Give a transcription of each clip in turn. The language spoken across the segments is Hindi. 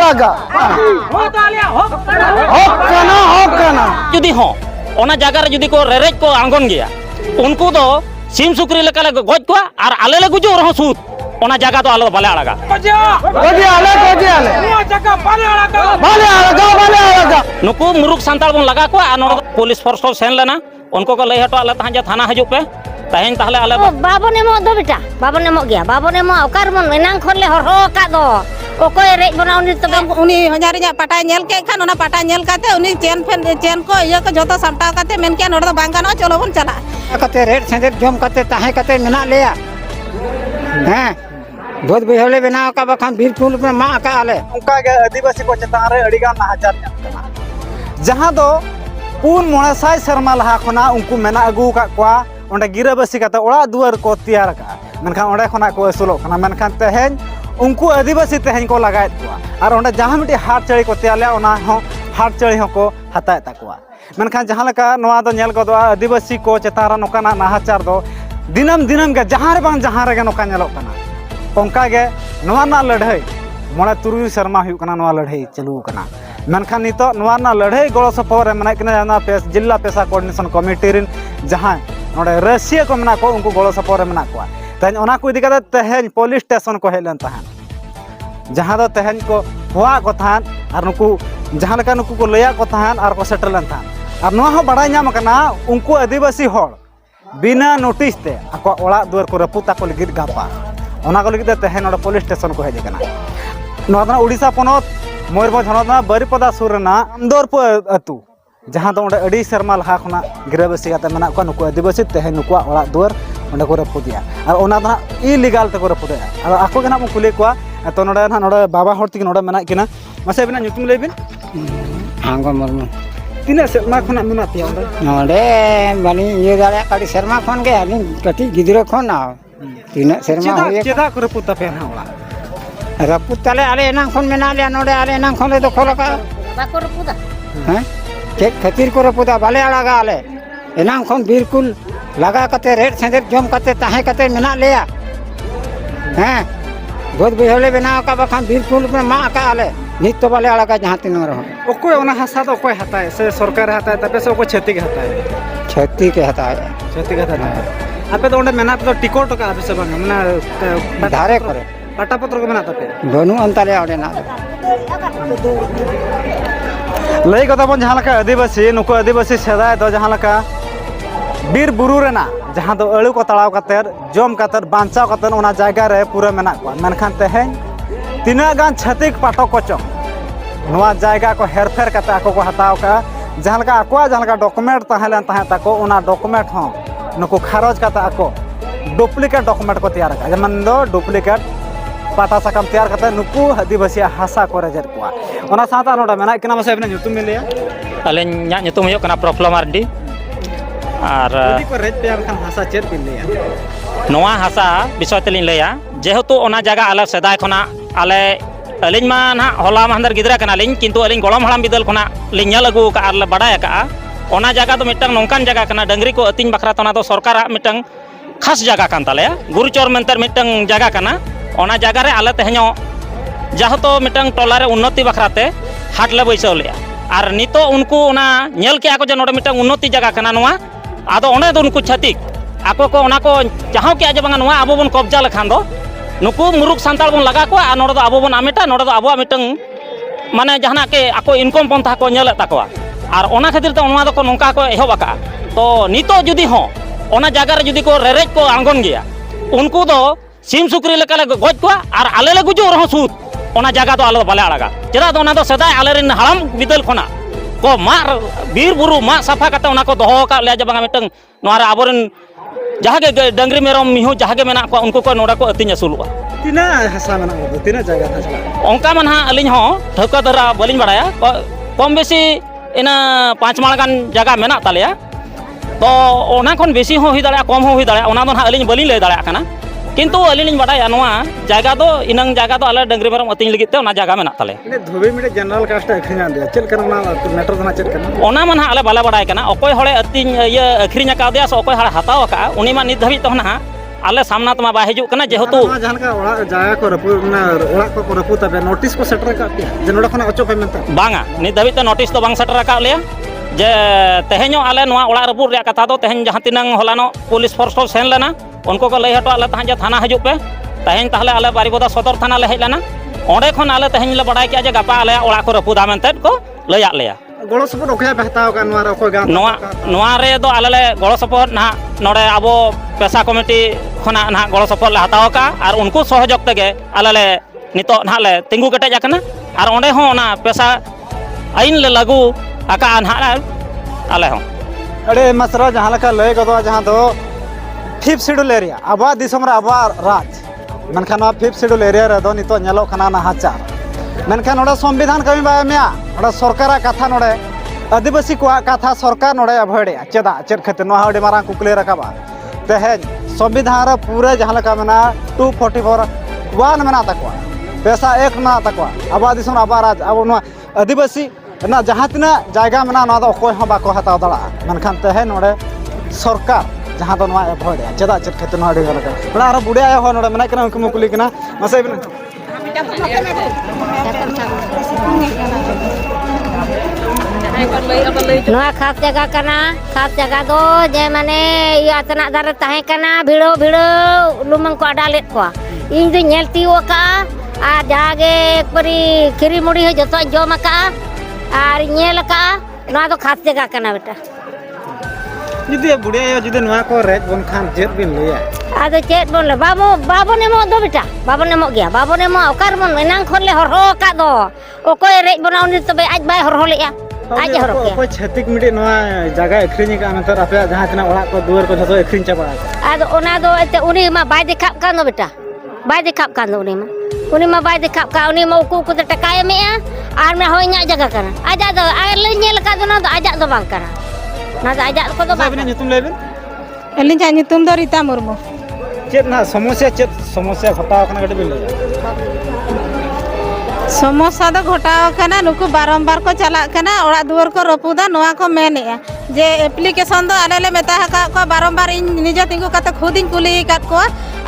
alaga hok kana जुदी हो ओना जगह रे जुदी को रेरेज को आंगन गया उनको तो सिम सुकरी लेका ले गज को और आले ले गुजो रहो सूत ओना जगह तो आले बाले आड़ागा goji ale bale alaga नुकु मुरुक Santal बन लगा को आ नोड पुलिस फोर्स को सेन लेना उनको को लई हटो आले तहां जे थाना हजू पे तहेन ताहले आले बाबन एमो दो बेटा बाबन एमो गया बाबन एमो ओकार मन एनांग खन ले हरो का दो ओकोय रेज बना उनी तबे उनी हजारिया पाटा नेल के खान ओना पाटा नेल काते उनी चेन को इया को जतो सामटा काते मेन के नोड बांग गानो चलो बन चला कते रेट सेंदर जम कते ताहे कते मेना लेया हैं बहुत बिहले बनाव का बखान बिल्कुल में मा का आले उनका के आदिवासी को चेतान रे अड़ीगान नाहाचार कना जहां दो पुन 900 शर्मा लहा खना उनको मेना अगु का कोआ ओंडे गिराबसी कते ओड़ा दुआर को तैयार का मनखान ओंडे खना को असुलो कना मनखान तेहेन उनको आदिवासी तेहेन को लगायत कोआ और ओंडे जहां मिटी हाट चढ़ी को तैयार ले ओना हो हाट चढ़ी हो को हताय ताकोआ मनखान जहां लका नोआ दो नेल को दो आदिवासी को चेतारा नोकाना नाहाचार दो दिनम के जहां रे बांग जहां रे नोका नेलो कना ओंका गे नोआ ना लड़ाई मोड़े तुरुई शर्मा हुई कना नोआ लड़ाई चालू कना मनखान नितो नोआ ना लड़ाई गड़ो सपोर रे मना कना जाना पेस जिला पेशा कोऑर्डिनेशन कमिटी रिन जहां नोडे रसिया को मना को उनको गड़ो सपोर रे मना को तहन ओना को इदी कते तहन पुलिस स्टेशन को हेलन तहन जहां दो तहन को हुआ को थान और नुकु जहां लका नुकु को लया को थान और को सेटलन थान और नोआ हो बड़ाई नाम कना उनको आदिवासी होड़ बिना नोटिस ते आको ओड़ा दुआर को रपुता को लगित गापा ओना को लगित तहन ओडे पुलिस स्टेशन को हेज कना नोआ दना उड़ीसा पोनोत मयूरभंज हनोत बारिपदा सुर ना अंदरप अतु जहां दो ओडे अडी शर्मा लहा खना गिराबसी काते मेना को नुकु आदिवासी तहन नुकु ओड़ा दुआर ओडे को रपुदिया और ओना दना इलीगल ते को रपुदिया और आको गना मो कुली को तो नोडे ना नोडे बाबा होड़ तिक नोडे मेना किना मासे बिना nyutum लेबिन आंगो मरमु तीना शर्मा खना मेना पिया ओडे नोडे बानी ये दाले काडी शर्मा खन के आनी कटी गिदरो खन आ तीना शर्मा होए चेदा को रपुता पे ना ओड़ा रपुत ताले आले एना खन मेना ले नोडे आले एना खन ले तो खोला का बाको रपुदा हैं के खातिर को रपुदा बाले आड़ागा आले एना खन बिल्कुल लगा कते रेट सेंदर जम कते ताहे कते मेना लेया हैं बहुत बिहले बनाव का बखान बिल्कुल में मा का आले नित तो बाले आड़ागा जहां तीन रहो ओकोय ओना हासा तो ओकोय हताय से सरकार हताय तबे से ओको क्षति के हताय क्षति के हताय क्षति के हताय आपे तो ओंडे मेना तो टिकट का आपे से बांग मना धारे करे पाटा पत्र को मेना तपे दोनों अंतले आड़े ना लई कथा बन जहां लका आदिवासी नुको आदिवासी सेदाय दो जहां लका बीर बुरु रेना जहां दो अळु को तळाव कातेर जम कातेर बांचाव कातेर ओना जायगा रे पूरा मेना को मनखान तेहेन तीना गान छतिक पाटो कोचो नोआ जायगा को हेरफेर काते आको को हताव का जहां लका आको जहां लका डॉक्यूमेंट ताहेलन ताहे ताको ओना डॉक्यूमेंट हो नुको खारज काते आको डुप्लीकेट डॉक्यूमेंट को तैयार का जमन दो डुप्लीकेट पाटा साकाम तैयार करते नुकु आदिवासी हासा को रेजर कोआ ओना साता नोडा मेना किना मासे बिना nyutum मिलिया अले न्या nyutum हुयो कना प्रॉब्लम आरडी और यदि को रेज पे खान हासा चेत बिलिया नोआ हासा विषय तेलिन लया जेहेतु ओना जगह आले सदाय खना आले अलिन मा ना होला महंदर गिदरा कना लिन किंतु अलिन गोलम हलाम बिदल खना लिन नेल अगु का आले बडाय का ओना जगह तो मिटंग नोंकान जगह कना डंगरी को अतिन बखरा तोना तो सरकार मिटंग खास जगह कान तालेया गुरुचोर मेंतर मिटंग जगह कना ओना जगह रे आले तेहनो जहातो मिटंग टोला रे उन्नति बखराते हाट ले बैसाव लिया और नितो उनको ओना नेल के आको जे नोडे मिटंग उन्नति जगह कना नोआ आदो ओने दो उनको छतिक आको को ओना को जहां के आजे बांगा नोआ आबो बन कब्जा लखान दो नुकु मुरुक सांताल बन लगा को आ नोडे दो आबो बन आमेटा नोडे दो आबो मिटंग माने जहाना के आको इनकम पंथा को नेल ताकोआ और ओना खातिर तो ओना दो को नोंका को एहोबाका तो नितो जुदी हो ओना जगह रे जुदी को रेरेज को आंगन गया उनको दो सिम सुकरी लेका ले गज को और आले ले गुजो रहो सूत ओना जगह तो आले बाले आड़ागा चेदा तो ओना दो सदाय आले रिन हड़ाम बिदल खना को मार बीर बुरु मा सफा कते ओना को दोहो का ले जबांगा मिटंग नोरा आबोरन जहां के डंगरी मेरम मिहु जहां के मेना को उनको को नोडा को अतिन असुलुआ तीना हासा मेना को तीना जगह था ओंका मन हा अलिन हो ठका दरा बलिन बडाया कम बेसी इना 5 माळ गान जगह मेना तालेया तो ओना कोन बेसी हो हुई दाड़ा कम हो हुई दाड़ा ओना दो हा अलिन बलिन ले दाड़ा कना किंतु अलिन बडाया नोआ जगह दो इनंग जगह दो आले डंगरी मेरम अतिन लगिते ओना जगह मेना ताले इने धोबी मिटे जनरल कास्ट अखरिना दे चल करना मैटर दना चल करना ओना मन हा आले बाला बडाय कना ओकोय हळे अतिन ये अखरिना का दिया सो ओकोय हळे हताव का उनी मा नित धबी तो ना ᱟᱞᱮ ᱥᱟᱢᱱᱟ ᱛᱮᱢᱟ ᱵᱟᱭ ᱦᱤᱡᱩᱜ ᱠᱟᱱᱟ ᱡᱮᱦᱮᱛु ᱱᱚᱣᱟ ᱡᱟᱦᱟᱸ ᱞᱮᱠᱟ ᱚᱲᱟᱜ ᱡᱟᱭᱜᱟ ᱠᱚ ᱨᱟᱹᱯᱩᱫ ᱚᱲᱟᱜ ᱠᱚ ᱨᱟᱹᱯᱩᱫ ᱛᱟᱯᱮ ᱱᱳᱴᱤᱥ ᱠᱚ ᱥᱮᱴᱮᱨ ᱟᱠᱟᱫ ᱯᱮᱭᱟ ᱡᱮ ᱱᱚᱰᱮ ᱠᱷᱚᱱᱟᱜ ᱚᱪᱚᱜ ᱯᱮ ᱢᱮᱱᱛᱮ? ᱵᱟᱝᱟ ᱱᱤᱛ ᱫᱷᱟᱹᱵᱤᱡ ᱛᱮ ᱱᱳᱴᱤᱥ ᱫᱚ ᱵᱟᱝ ᱥᱮᱴᱮर ᱟᱠᱟᱫ ᱞᱮᱭᱟ ᱡᱮ ᱛᱮᱦᱮᱧᱚᱜ ᱟᱞᱮ ᱱᱚᱣᱟ ᱚᱲᱟᱜ ᱨᱟᱹᱯᱩᱫ ᱨᱮᱭᱟᱜ ᱠᱟᱛᱷᱟ ᱫᱚ ᱛᱮᱦᱮᱧ ᱡᱟᱦᱟᱸ ᱛᱤᱱᱟᱹᱜ ᱦᱚᱞᱟᱱᱚᱜ ᱯᱩᱞᱤᱥ ᱯᱷᱳᱨᱥ ᱠᱚ ᱥᱮᱱ ᱞᱮᱱᱟ ᱩᱱᱠᱩ ᱠᱚ ᱞᱟᱹᱭ ᱦᱚᱴᱚ ᱟᱞᱮ ᱛᱟᱦᱮᱸᱫ ᱡᱮ ᱛᱷᱟᱱᱟ ᱦᱤᱡᱩᱜ ᱯᱮ ᱛᱮᱦᱮᱧ ᱛᱟᱦᱞᱮ ᱟᱞᱮ ᱵᱟᱨᱤᱯᱟᱫᱟ ᱥᱚᱫᱚᱨ ᱛᱷᱟᱱᱟ ᱞᱮ ᱦᱮᱡ ᱞᱮᱱᱟ ᱚᱸᱰᱮ ᱠᱷᱚᱱ ᱟᱞᱮ ᱛᱮᱦᱮᱧ ᱞᱮ ᱵᱟᱰᱟᱭ ᱠᱮᱜᱼᱟ ᱡᱮ ᱜᱟᱯᱟ ᱟᱞᱮᱭᱟᱜ ᱚᱲᱟᱜ ᱠᱚ ᱨᱟᱹᱯᱩᱫᱟ ᱢᱮᱱᱛᱮ ᱠᱚ ᱞᱟᱹᱭᱟᱫ ᱞᱮᱭᱟ ᱜᱚᱲᱚ ᱥᱚᱯᱚᱦᱚᱫ ᱚᱠᱚᱭ ᱯᱮ ᱦᱟᱛᱟᱣ ᱟᱠᱟᱫ ᱱᱚᱣᱟ ᱨᱮ ᱚᱠᱚᱭ ᱜᱟᱶᱛᱟ ᱱᱚᱣᱟ ᱨᱮᱫᱚ ᱟᱞᱮ ᱞᱮ ᱜᱚᱲᱚ ᱥᱚᱯᱚᱦᱚᱫ ᱱᱟᱦᱟᱜ ᱱᱚᱰᱮ ᱟᱵᱚ ᱯᱮᱥᱟ ᱠᱚᱢᱤᱴᱤ ᱠᱷᱚᱱᱟᱜ ᱱᱟᱦᱟᱜ ᱜᱚᱲᱚ ᱥᱚᱯᱚᱦᱚᱫ ᱞᱮ ᱦᱟᱛᱟᱣ ᱟᱠᱟᱫᱼᱟ ᱟᱨ ᱩᱱᱠᱩ ᱥᱚᱦᱚᱡᱳᱜᱽ ᱛᱮᱜᱮ ᱟᱞᱮ ᱞᱮ ᱱᱤᱛᱚᱜ ᱱᱟᱦᱟᱜ ᱞᱮ ᱛᱤᱸᱜᱩ ᱠᱮᱴᱮᱡ ᱟᱠᱟᱱᱟ ᱟᱨ ᱚᱸᱰᱮ ᱦᱚᱸ ᱚᱱᱟ ᱯᱮᱥᱟ ᱟᱹᱭᱤᱱ ᱞᱮ ᱞᱟᱹᱜᱩ ᱟᱠᱟᱜᱼᱟ ᱱᱟᱦᱟᱜ ᱟᱞᱮ ᱦᱚᱸ ᱟᱹᱰᱤ ᱢᱟᱥᱨᱟ ᱡᱟᱦᱟᱸ ᱞᱮᱠᱟ ᱞᱟᱹᱭ ᱜᱚᱫᱚᱜᱼᱟ ᱡᱟᱦᱟᱸ ᱫᱚ 5th ᱥᱤᱰᱩᱞ ᱮᱨᱤᱭᱟ ᱟᱵᱚᱣᱟᱜ ᱫᱤᱥᱚᱢ ᱨᱮ ᱟᱵᱚᱣᱟᱜ ᱨᱟᱡᱽ ᱢᱮᱱᱠᱷᱟन ᱱᱚᱣᱟ 5th ᱥᱤᱰᱩᱞ ᱮᱨᱤᱭᱟ ᱨᱮᱫᱚ ᱱᱤᱛᱚᱜ ᱧᱮᱞᱚᱜ ᱠᱟᱱᱟ ᱱᱟᱦᱟᱪᱟᱨ ᱢᱮᱱᱠᱷᱟन ᱱᱚᱰᱮ ᱥᱚᱝᱵᱤᱫᱷᱟᱱ ᱠᱟᱹᱢᱤ ᱵᱟᱭ ᱮᱢᱮᱜᱼᱟ ᱱᱚᱰᱮ ᱥᱚᱨᱠᱟᱨᱟᱜ ᱠᱟᱛᱷᱟ ᱱᱚᱰᱮ ᱟᱹᱫᱤᱵᱟᱹᱥᱤ ᱠᱚᱣᱟᱜ ᱠᱟᱛᱷᱟ ᱥᱚᱨᱠᱟর ᱱᱚᱰᱮ ᱮᱵᱷᱚᱭᱰᱮᱜᱼᱟ ᱪᱮᱫᱟᱜ ᱪᱮᱫ ᱠᱷᱟᱹᱛᱤᱨ ᱱᱚᱣᱟ ᱦᱚᱸ ᱟᱹᱰᱤ ᱢᱟᱨᱟᱝ ᱠᱩᱠᱞᱤ ᱨᱟᱠᱟᱵᱟ ᱛᱮᱦᱮᱧ ᱥᱚᱝᱵᱤᱫᱷᱟᱱ ᱨᱮ ᱯᱩᱨᱟᱹ ᱡᱟᱦᱟᱸ ᱞᱮᱠᱟ ᱢᱮᱱᱟᱜᱼᱟ 244 ᱢᱮᱱᱟᱜ ᱛᱟᱠᱚᱣᱟ ᱯᱮᱥᱟ 1 ᱢᱮᱱᱟᱜ ᱛᱟᱠᱚᱣᱟ ᱟᱵᱚᱣᱟᱜ ᱫᱤᱥᱚᱢ ᱟᱵᱚᱣᱟᱜ ᱨᱟᱡᱽ ᱟᱵᱚ ᱱᱚᱣᱟ ᱟᱹᱫᱤᱵᱟᱹᱥᱤ ᱨᱮᱱᱟᱜ ᱡᱟᱦᱟᱸ ᱛᱤᱱᱟᱹᱜ ᱡᱟᱭᱜᱟ ᱢᱮᱱᱟᱜᱼᱟ ᱱᱚᱣᱟ ᱫᱚ ᱚᱠᱚᱭ ᱦᱚᱸ ᱵᱟᱠᱚ ᱦᱟᱛᱟᱣ ᱫᱟᱲᱮᱭᱟᱜᱼᱟ ᱢᱮᱱᱠᱷᱟन ᱛᱮᱦᱮᱧ ᱱᱚᱰᱮ ᱥᱚᱨᱠᱟর ᱡᱟᱦᱟᱸ ᱫᱚ ᱱᱚᱣᱟ ᱮᱵᱷᱚᱭᱰᱮᱜᱼᱟ ᱪᱮᱫᱟᱜ ᱪᱮᱫ ᱠᱷᱟᱹᱛᱤᱨ ᱱᱚᱣᱟ ᱟᱹᱰᱤ ᱜᱟᱱ ᱚᱱᱟ ᱟᱨᱚ ᱵᱩᱰᱷᱤ ᱟᱭᱳ ᱦᱚᱸ ᱱᱚᱰᱮ ᱢᱮᱱᱟᱜ ᱠᱤᱱᱟ ᱩᱱᱠᱩ ᱢᱟ ᱠᱩᱞᱤ ᱠᱟᱱᱟ ᱢᱟᱥᱮ नोआ खास जगह कना खास जगह दो जे माने इया तना दारे ताहे कना भिड़ो भिड़ो लुमंग को अडालेत को इन दो नेलती ओका आ जागे परी खिरी मुड़ी हो जतो जम का आर नेल का नोआ दो खास जगह कना बेटा जुदी बुढ़िया आयो जुदी नोआ को रेज बन खान चेत बिन लैया आदो चेत बोल बाबो नेमो दो बेटा बाबो नेमो गया बाबो नेमो ओकार मन एनांग खन ले हरहो का दो ओकोय रेज बना उनी तबे आज बाय हरहो लेया आज हरहो के कोई छतिक मिडी नोआ जगह अखरिनी का नंतर आपे जहां तना ओड़ा को दुआर को जतो अखरिन चाबा आदो ओना दो एते उनी मा बाय देखाब कान दो बेटा बाय देखाब कान दो उनी मा बाय देखाब का उनी मा उकु को टका एमेआ आर में होइना जगह कना आजा दो आ ले नेल का दो ना दो आजा दो बांग कना ना दो आजा को दो बांग साबिना nyutum लेबिन एलिन जा nyutum दो रीता मुर्मू चेत ना समस्या घटाव कना गडे बिन लैया समस्या दो घटाव कना नुकु बारंबार को चला कना ओड़ा दुआर को रपुदा नोआ को मेनेआ जे एप्लीकेशन दो आले ले मेता का को बारंबार इन निजे तिंगु कते खुद इन कुली काट को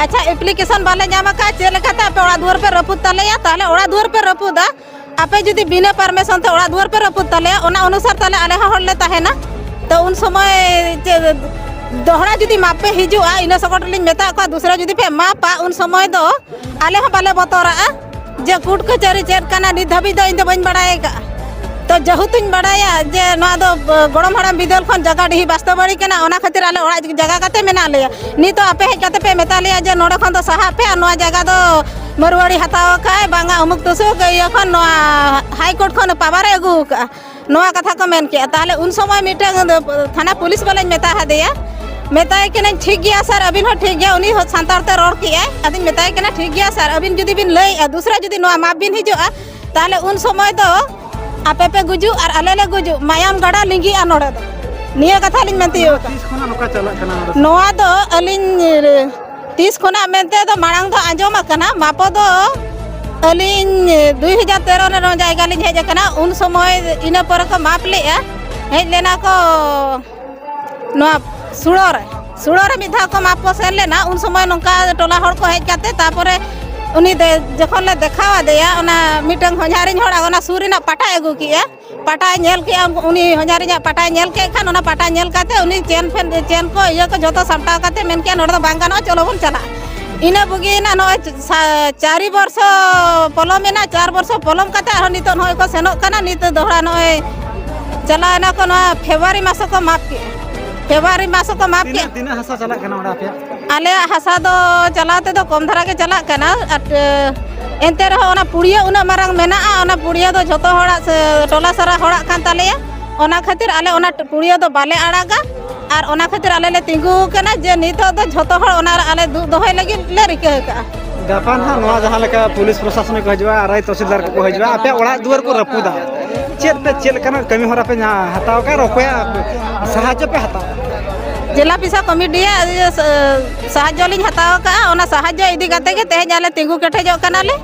अच्छा एप्लीकेशन बाले जामा का चेल कता पे ओड़ा दुआर पे रपुद तलेया ताले ओड़ा दुआर पे रपुदा आपे जुदी बिना परमिशन ते ओड़ा दुआर पे रपुद तलेया ओना अनुसार ताले आले हर ले ताहेना तो उन समय दोहरा जुदी मापे हिजुआ इन सकट लिन मेता को दूसरा जुदी पे मापा उन समय दो आले ह बाले बतरा जे कूट कचहरी चेक कना नि धबी दो इन दो बन बड़ाएगा तो जहुतुन बड़ाया जे नोआ दो गड़म हड़म बिदल खन जगह डी वास्तवबाड़ी कना ओना खातिर आले ओड़ा जगह कते मेना ले नि तो आपे हेज कते पे मेता ले जे नोडे खन दो सहा पे नोआ जगह दो मरुवाड़ी हताव काय बांगा अमुक तुसु गय खन नोआ हाई कोर्ट खन पावारे अगु का नोआ कथा को मेन के ताले उन समय मीटिंग थाना पुलिस वाले मेता हदेया मेताय के ठीक गया सर अबिन हो ठीक गया उनी सांतार ते रोड किया अदिन मेताय के ठीक गया सर अबिन जुदी बिन लय दूसरा जुदी नोआ माप बिन हिजुआ ताले उन समय दो आपे पे गुजु और आले ले गुजु मायाम गड़ा लिंगी आ नोडे दो निया कथा लिन मेनते यो तीस खोना नोका चला कना नोआ दो अलिन 30 खोना मेनते दो मांग दो आंजोम कना मापो दो अलिन 2013 रे जायगा लिन हेज कना उन समय इना पर को माप लेया हेज लेना को नोआ सुड़ोरे मिधा को मापो सेन लेना उन समय नोका टोला हर को हेज काते तापरे उनी दे जखन ले देखावा देया ओना मिटंग हजारिन हड़ा ओना सूरिना पाटा अगु किया पाटा नेल के उनी हजारिन पाटा नेल के खान ओना पाटा नेल काते उनी चेन को इया को जतो सामटा काते मेन के नोड दो बांगानो चलो बन चला इना बुगीना नो 4 वर्ष पलम एना 4 वर्ष पलम काते आरो नितो नय को सेनो कना नितो दोहरा नय चला ना को फेब्रुआरी मास को माप के फेब्रुआरी मास को माप के दिन हसा चला कना ओडा पे आले हसा दो चलाते दो कम धरा के चला कना एनते रहो ओना पुड़िया उना मारंग मेना ओना पुड़िया दो जतो होड़ा टोला सारा होड़ा कान तालेया ओना खातिर आले ओना पुड़िया दो बाले आड़ागा और ओना खातिर आले ले तिंगु कना जे नितो दो जतो होड़ ओना आले दोहय लगी ले रिका का गापान हा नोआ जहां लेका पुलिस प्रशासन को हजवा राय तहसीलदार को हजवा आपे ओड़ा दुआर को रपुदा चेल कना कमी होरा पे हताव का रोकया सहायता पे हताव जिला पिसा कमिटी साहाଯ୍य लिन हताव का ओना साहाଯ୍य इदी काते के तेज आले तिंगु केठेजो कनाले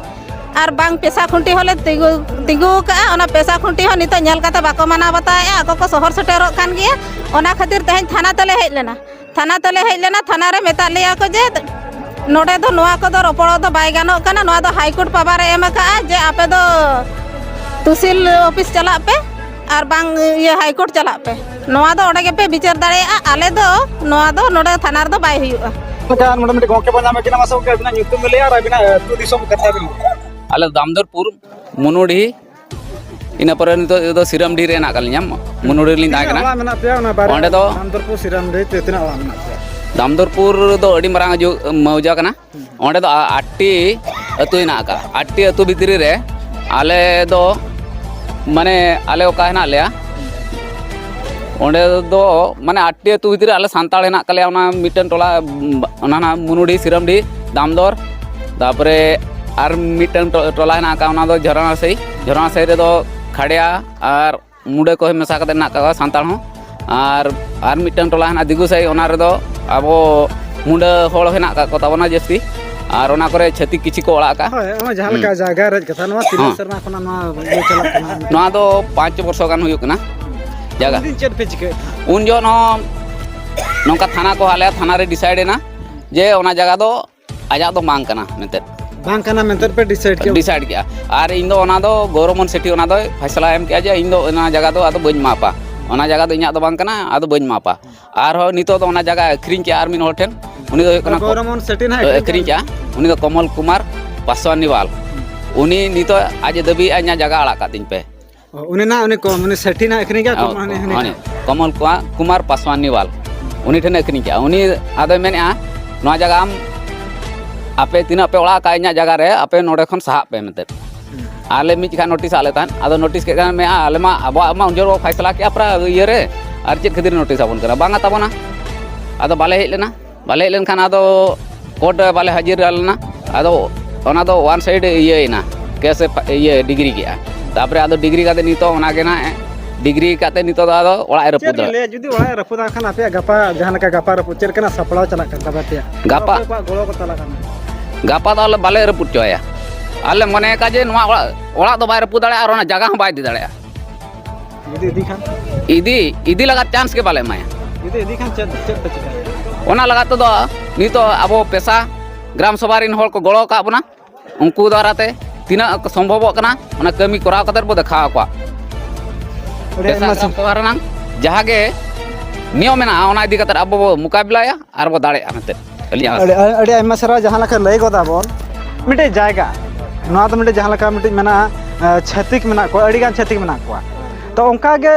और बांग पेशा खुंटी होले तिंगु का ओना पेशा खुंटी हो नितो नेल काते बाको माना बताया आको को शहर सेटेरो कान गया ओना खातिर तेज थाना तले हेज लेना थाना रे मेता लिया को जे नोडे दो नोआ को दो रोपड़ दो बाय गानोग कना नोआ दो हाईकोर्ट पावर एम का जे आपे दो तहसील ऑफिस चला पे और बांग ये हाईकोर्ट चला पे नोआ दो ओडे के पे विचार दाड़े आले दो नोआ दो नोडे थाना रे दो बाय हुआ kan मोटामुटी गोंके बना में किना मासो के बिना nyutum मिले और बिना तू दिसोम कथा बिन आले दामदरपुर मुनुडी इन पर नितो सिरमडी रे ना कलिया मुनुडी लिन ता ओला मेना पे ओना बारे ओंडे दो दामदरपुर सिराम रे तेतना ओला मेना पे दामदरपुर दो अडी मरांग जो मौजा कना ओंडे दो आट्टी अतु इना का आट्टी अतु भितरी रे आले दो माने आले ओका हेना लेया ओंडे दो माने आट्टी अतु भितरी आले सांताल हेना कले ओना मिटन टोला ओना ना मुनुडी सिरमडी दामदर तापरे आर मिटन टोला हेना का ओना दो झरना सही रे दो खड़िया और मुडे को मेसा कते ना का सांताल हो और मिटन टोला हेना दिगु सही ओना रे दो आबो मुंडा होड़ हेना का को ताबना जस्ती और ओना करे छति किछि को ओड़ा का होय ओ जहाल का जागा रे कथा नवा तिना सरना कोना नवा ये चला कना नवा दो 5 वर्ष गान हुयो कना जागा दिन चेट पे चिके उन जो नो नोका थाना को हाले थाना रे डिसाइड ना जे ओना जगह दो आजा दो मांग कना मेते बांग कना मेंतर पे डिसाइड किया और इन दो ओना दो गौरमन सेठी ओना दो फैसला एम किया जे इन दो ओना जगह दो आदो बइन मापा ओना जगह दो इन्या दो बांग कना आदो बइन मापा और हो नितो दो ओना जगह अखरिन के आर मिन होठेन उनी दो कना गौरमन सेठी ना अखरिन के उनी दो कमल कुमार पासवानीवाल उनी नितो आज दबी अन्या जगह आड़ा कातिन पे उनी ना उनी को उनी सेठी ना अखरिन के कमल कुमार पासवानीवाल उनी ठेन अखरिन के उनी आदो मेने नोआ जगह आम आपे तीना पे ओड़ा का इन्या जगह रे आपे नोडे खन साहा पे मेते आले मिच का नोटिस आले तान आदो नोटिस के में आले मा अब मा उनजोर फैसला के अपरा ये रे आर चेक खतिर नोटिस आबन करा बांगा ताबना आदो बाले हेलेन खान आदो कोर्ट बाले हाजिर आलना आदो ओना दो वन साइड ये ना कैसे ये डिग्री किया तापरे आदो डिग्री काते नितो ओना के ना डिग्री काते नितो आदो ओड़ा रपुद ले जुदी ओड़ा रपुद खान आपे गपा जहान का गपा रपुद चेर कना सपड़ा चला कर तबते गपा गोलो को तला कना गपा दो बाले रपुद चोया आले मने का जे नोआ ओड़ा दो बाय रपुद दाड़े और ओना जगह हम बाय दी दाड़े इदी खान इदी लगा चांस के बाले माया इदी खान चेट पे चिका ओना लगा तो नितो अबो पेशा ग्राम सभा रिन होल को गड़ो का बना उनको द्वाराते तीना संभव कना ओना कमी कराव कतर बो देखा को पेशा ग्राम सभा रनांग जहागे नियम मेना ओना इदी कतर अबो मुकाबलाया आर बो दाड़े आमते अड़ी आयमा सरा जहां लका लय गोदा बोन मिटे जायगा नोआ तो मिटे जहां लका मिटे मेना छतिक मेना को अड़ी गान छतिक मेना को तो उनका के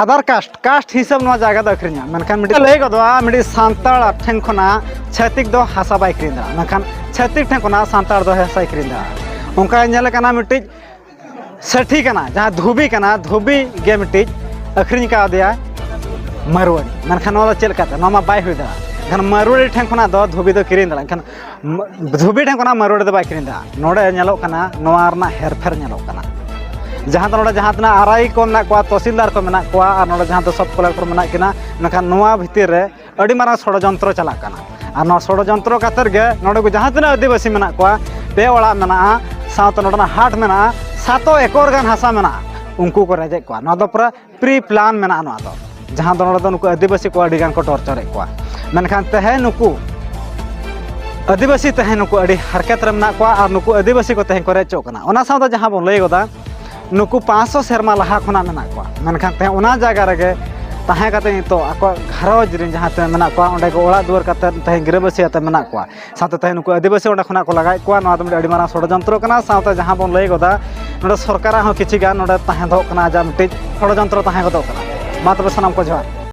आधार कास्ट हिसाब नोआ जागा द अखरिया मनखान मिटे लय गोदा मिटे सांताल ठें खना छतिक दो हासा बाय क्रिंदा मनखान छतिक ठें खना सांताल दो हासा क्रिंदा उनका नेल कना मिटे सठी कना जहां धोबी कना धोबी गे मिटे अखरिन का दिया मरवाड़ी मनखान नोआ चेल काता नोमा बाय हुदा खान मरवाड़ी ठें खना दो धोबी दो किरिन दला खान धोबी ठें खना मरवाड़ी दो बाय किरिन दा नोडे नेलो कना नोआ रना हेरफेर नेलो कना जहां तो नोडे जहां तना आरआई को मेना को तहसीलदार को मेना को और नोडे जहां तो सब कलेक्टर मेना किना नखान नोआ भितर रे अड़ी मारा षडयंत्र चला कना और नोआ षडयंत्र कातर गे नोडे को जहां तना आदिवासी मेना को पे ओड़ा मेना साथ नोडना हाट मेना 7 एकड़ गान हासा मेना उनको को रेजे को नोआ दो पूरा प्री प्लान मेना नोआ दो जहां दो नोडे दो नुको आदिवासी को अड़ी गान को टॉर्चर को मनखान तहे नुको आदिवासी तहे नुको अड़ी हरकत रे मेना को और नुको आदिवासी को तहे को रेचो कना ओना साथ जहां बोन लय गोदा नुकु 500 सेरमा लहा खना मेना को मनखान तहे ओना जगह रे तहे कते तो आको घरज रिन जहां ते मेना को ओंडे को ओड़ा दुआर कते तहे गिरबसी अते मेना को साथे तहे नुकु आदिवासी ओंडे खना को लगाय को नोआ तो अड़ी मारा षडयंत्र कना साथे जहां बोन लय गोदा नोडे सरकार हो किछि गान नोडे तहे दो कना जा मिटि षडयंत्र तहे गदो कना मा तबे सनम को जोहार।